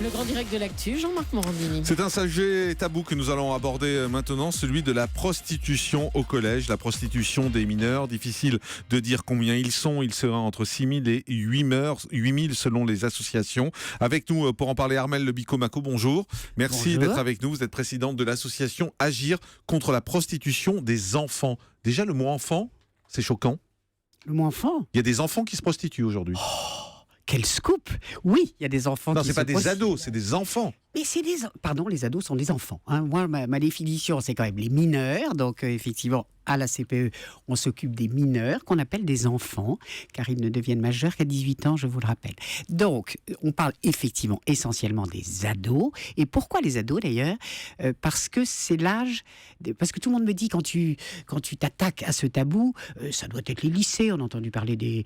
Le grand direct de l'actu, Jean-Marc Morandini. C'est un sujet tabou que nous allons aborder maintenant, celui de la prostitution au collège, la prostitution des mineurs. Difficile de dire combien ils sont, il sera entre 6 000 et 8 000 selon les associations. Avec nous pour en parler, Armelle Lebico-Macot, bonjour. Merci d'être avec nous, vous êtes présidente de l'association Agir contre la prostitution des enfants. Déjà le mot enfant, c'est choquant. Le mot enfant ? Il y a des enfants qui se prostituent aujourd'hui. Quel scoop ! Oui, il y a des enfants non, qui c'est pas des prostituent. ados, c'est des enfants. Mais c'est des... Pardon, les ados sont des enfants. Hein. Moi, ma définition, c'est quand même les mineurs. Donc, effectivement, à la CPE, on s'occupe des mineurs, qu'on appelle des enfants, car ils ne deviennent majeurs qu'à 18 ans, je vous le rappelle. Donc, on parle effectivement essentiellement des ados. Et pourquoi les ados, d'ailleurs ? Parce que c'est l'âge... Parce que tout le monde me dit, quand tu t'attaques à ce tabou, ça doit être les lycées. On a entendu parler des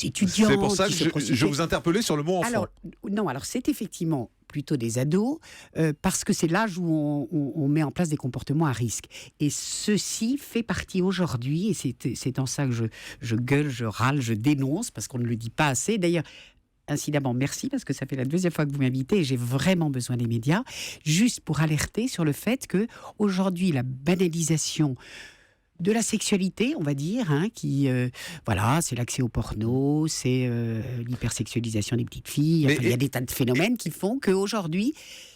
étudiants. C'est pour ça que qui se prostituent. je vous interpellais sur le mot enfant. Alors c'est effectivement plutôt des ados, parce que c'est l'âge où on met en place des comportements à risque. Et ceci fait partie aujourd'hui, et c'est en ça que je gueule, je râle, je dénonce, parce qu'on ne le dit pas assez. D'ailleurs, incidemment, merci, parce que ça fait la deuxième fois que vous m'invitez, et j'ai vraiment besoin des médias, juste pour alerter sur le fait que aujourd'hui la banalisation de la sexualité, on va dire, hein, c'est l'accès au porno, c'est l'hypersexualisation des petites filles. Enfin, il y a des tas de phénomènes qui font qu'aujourd'hui,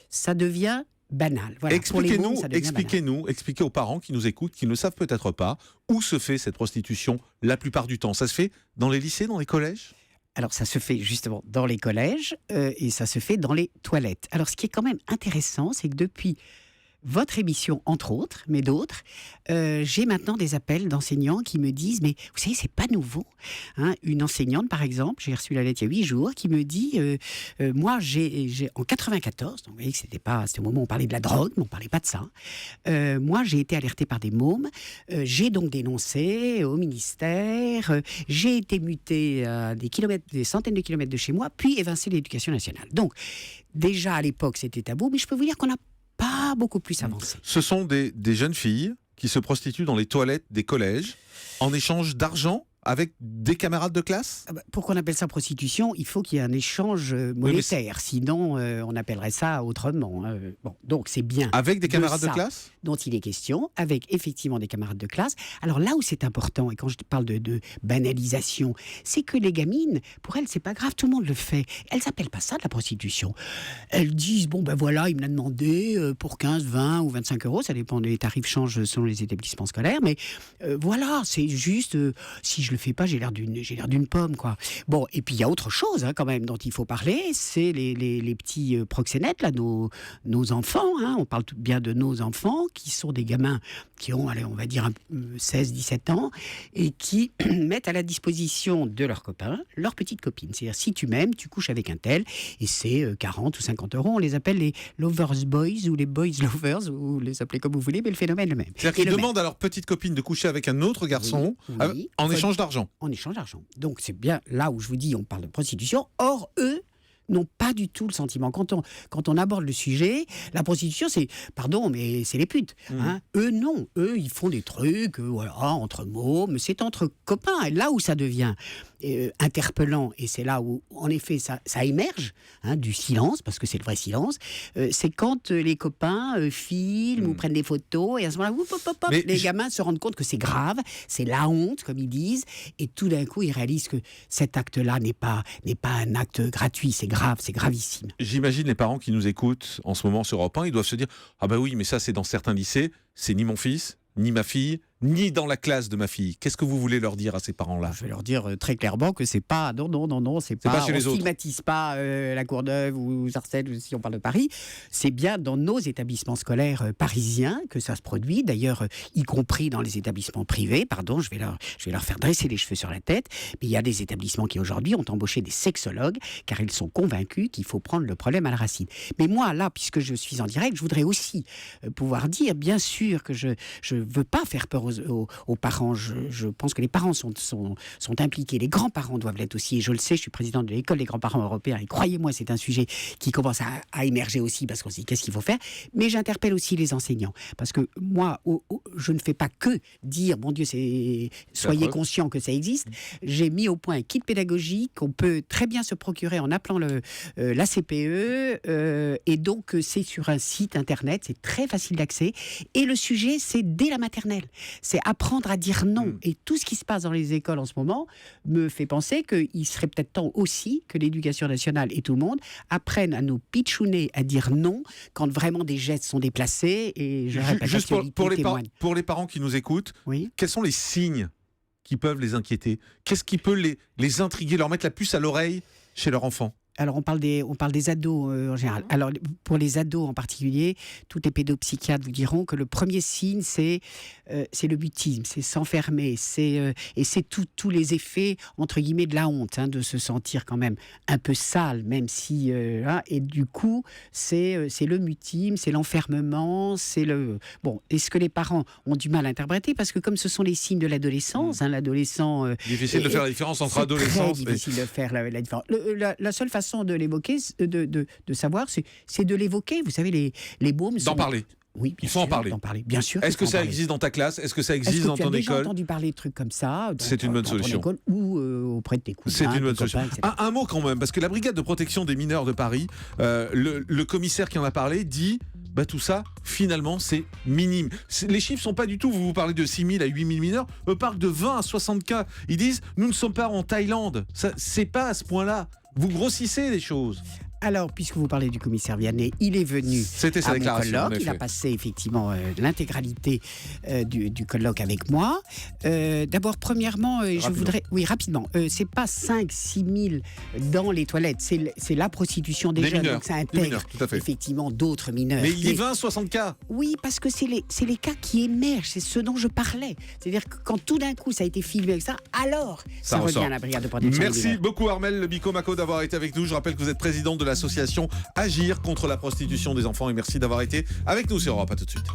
ça devient banal. Voilà, expliquez aux parents qui nous écoutent, qui ne savent peut-être pas, où se fait cette prostitution la plupart du temps. Ça se fait dans les lycées, dans les collèges ? Alors, ça se fait justement dans les collèges et ça se fait dans les toilettes. Alors, ce qui est quand même intéressant, c'est que depuis votre émission, entre autres, mais d'autres, j'ai maintenant des appels d'enseignants qui me disent « Mais vous savez, c'est pas nouveau. Hein » Une enseignante, par exemple, j'ai reçu la lettre il y a 8 jours, qui me dit moi, j'ai en 94, donc vous voyez que c'était au moment où on parlait de la drogue, mais on parlait pas de ça. Moi, j'ai été alertée par des mômes. J'ai donc dénoncé au ministère. J'ai été mutée à des centaines de kilomètres de chez moi, puis évincée de l'Éducation nationale. Donc, déjà à l'époque, c'était tabou, mais je peux vous dire qu'on n'a pas beaucoup plus avancé. Ce sont des jeunes filles qui se prostituent dans les toilettes des collèges en échange d'argent avec des camarades de classe ? Pour qu'on appelle ça prostitution, il faut qu'il y ait un échange monétaire. Sinon, on appellerait ça autrement. Bon, donc, c'est bien. Avec des camarades de classe ? Dont il est question, avec effectivement des camarades de classe. Alors là où c'est important, et quand je parle de banalisation, c'est que les gamines, pour elles, c'est pas grave, tout le monde le fait. Elles n'appellent pas ça de la prostitution. Elles disent, il me l'a demandé pour 15, 20 ou 25 euros, ça dépend, les tarifs changent selon les établissements scolaires, mais voilà, c'est juste, si je le fais pas, j'ai l'air d'une pomme, quoi. Bon, et puis il y a autre chose, quand même, dont il faut parler, c'est les petits proxénètes, là, nos enfants, on parle bien de nos enfants, qui sont des gamins qui ont, on va dire, 16-17 ans, et qui mettent à la disposition de leurs copains, leurs petites copines. C'est-à-dire, si tu m'aimes, tu couches avec un tel, et c'est 40 ou 50 euros. On les appelle les lovers boys, ou les boys lovers, ou les appelez comme vous voulez, mais le phénomène est le même. C'est-à-dire qu'ils demandent à leur petite copine de coucher avec un autre garçon en échange d'argent. En échange d'argent. Donc, c'est bien là où je vous dis, on parle de prostitution. Or, eux n'ont pas du tout le sentiment. Quand on aborde le sujet, la prostitution, c'est, pardon, mais c'est les putes. Eux, non. Eux, ils font des trucs, entre mômes, c'est entre copains. Et là où ça devient interpellant, et c'est là où, en effet, ça émerge du silence, parce que c'est le vrai silence, c'est quand les copains filment ou prennent des photos, et à ce moment-là, les gamins se rendent compte que c'est grave, c'est la honte, comme ils disent, et tout d'un coup, ils réalisent que cet acte-là n'est pas un acte gratuit, c'est grave, c'est gravissime. J'imagine les parents qui nous écoutent en ce moment sur Europe 1, ils doivent se dire « Ah bah oui, mais ça c'est dans certains lycées, c'est ni mon fils, ni ma fille, ni dans la classe de ma fille. » Qu'est-ce que vous voulez leur dire à ces parents-là ? Je vais leur dire très clairement que c'est pas... Non, c'est pas chez les autres. On stigmatise pas la Courneuve ou Sarcelles, si on parle de Paris. C'est bien dans nos établissements scolaires parisiens que ça se produit. D'ailleurs, y compris dans les établissements privés. Pardon, je vais leur faire dresser les cheveux sur la tête. Mais il y a des établissements qui aujourd'hui ont embauché des sexologues car ils sont convaincus qu'il faut prendre le problème à la racine. Mais moi, là, puisque je suis en direct, je voudrais aussi pouvoir dire, bien sûr, que je veux pas faire peur aux aux parents. Je pense que les parents sont impliqués. Les grands-parents doivent l'être aussi. Et je le sais, je suis président de l'école des grands-parents européens. Et croyez-moi, c'est un sujet qui commence à émerger aussi parce qu'on se dit qu'est-ce qu'il faut faire. Mais j'interpelle aussi les enseignants. Parce que moi, je ne fais pas que dire, mon Dieu, soyez conscients que ça existe. J'ai mis au point un kit pédagogique qu'on peut très bien se procurer en appelant la CPE. Et donc, c'est sur un site internet. C'est très facile d'accès. Et le sujet, c'est dès la maternelle. C'est apprendre à dire non. Et tout ce qui se passe dans les écoles en ce moment me fait penser qu'il serait peut-être temps aussi que l'éducation nationale et tout le monde apprennent à nous pitchouner à dire non quand vraiment des gestes sont déplacés. Et je répète, juste pour les parents qui nous écoutent, oui. Quels sont les signes qui peuvent les inquiéter? Qu'est-ce qui peut les intriguer, leur mettre la puce à l'oreille chez leur enfant? Alors, on parle des ados en général. Alors, pour les ados en particulier, tous les pédopsychiatres vous diront que le premier signe, c'est le mutisme, c'est s'enfermer, et c'est tous les effets, entre guillemets, de la honte, hein, de se sentir quand même un peu sale, même si... et du coup, c'est le mutisme, c'est l'enfermement, c'est le... Bon, est-ce que les parents ont du mal à interpréter? Parce que comme ce sont les signes de l'adolescence, hein, l'adolescent... difficile de faire la différence entre adolescence... C'est très difficile de faire la différence. La seule façon de l'évoquer, de savoir, c'est de l'évoquer. Vous savez, les mômes... D'en parler. Oui, il faut en parler. Bien sûr. Est-ce que ça existe dans ta classe? Est-ce que ça existe dans ton école? Est-ce que tu as déjà entendu parler de trucs comme ça? C'est une bonne solution. École, ou auprès de tes cousins, c'est une bonne solution. Copains, Un mot quand même, parce que la brigade de protection des mineurs de Paris, le commissaire qui en a parlé dit... tout ça, finalement, c'est minime. Les chiffres sont pas du tout, vous parlez de 6 000 à 8 000 mineurs, eux parlent de 20 à 60 cas. Ils disent, nous ne sommes pas en Thaïlande. C'est pas à ce point-là. Vous grossissez les choses. Alors, puisque vous parlez du commissaire Vianney, il est venu C'était sa à mon déclaration, colloque. Il a passé effectivement l'intégralité du colloque avec moi. D'abord, premièrement, je voudrais... Oui, rapidement. C'est pas 5-6 000 dans les toilettes. C'est la prostitution des jeunes. Mineurs. Donc ça intègre mineurs, tout à fait. effectivement d'autres mineurs. Mais il y a 20-60 cas. Oui, parce que c'est les cas qui émergent. C'est ce dont je parlais. C'est-à-dire que quand tout d'un coup ça a été filmé avec ça, alors ça revient à la brigade de protection des Merci mineurs. beaucoup Armelle Bicot-Macot d'avoir été avec nous. Je rappelle que vous êtes présidente de l'association Agir contre la prostitution des enfants et merci d'avoir été avec nous sur Europe. À tout de suite.